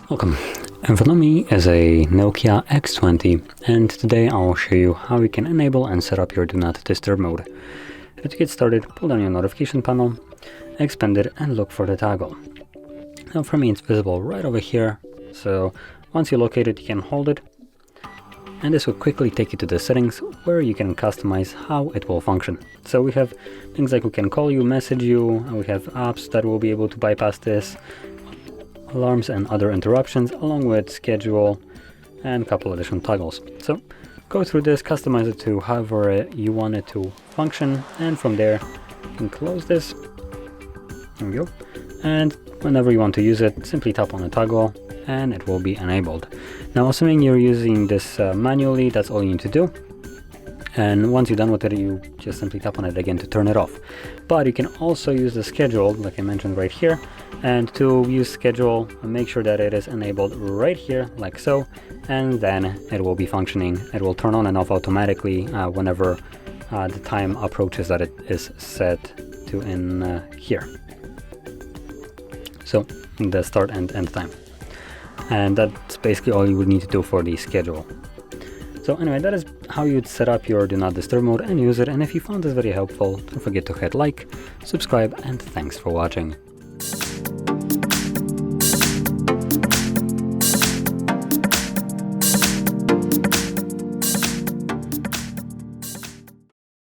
Welcome. In front of me is a NOKIA X20, and today I'll show you how you can enable and set up your Do Not Disturb mode. To get started, pull down your notification panel, expand it, and look for the toggle. Now for me it's visible right over here, so once you locate it you can hold it, and this will quickly take you to the settings where you can customize how it will function. So we have things like we can call you, message you, and we have apps that will be able to bypass this, alarms and other interruptions, along with schedule and a couple additional toggles. So go through this, customize it to however you want it to function, and from there you can close this. There we go. And whenever you want to use it, simply tap on the toggle and it will be enabled. Now assuming you're using this manually, that's all you need to do. And once you're done with it, you just simply tap on it again to turn it off. But you can also use the schedule, like I mentioned right here, and to use schedule, make sure that it is enabled right here, like so, and then it will be functioning. It will turn on and off automatically whenever the time approaches that it is set to in here. So the start and end time. And that's basically all you would need to do for the schedule. So anyway, that is how you'd set up your Do Not Disturb mode and use it. And if you found this very helpful, don't forget to hit like, subscribe, and thanks for watching.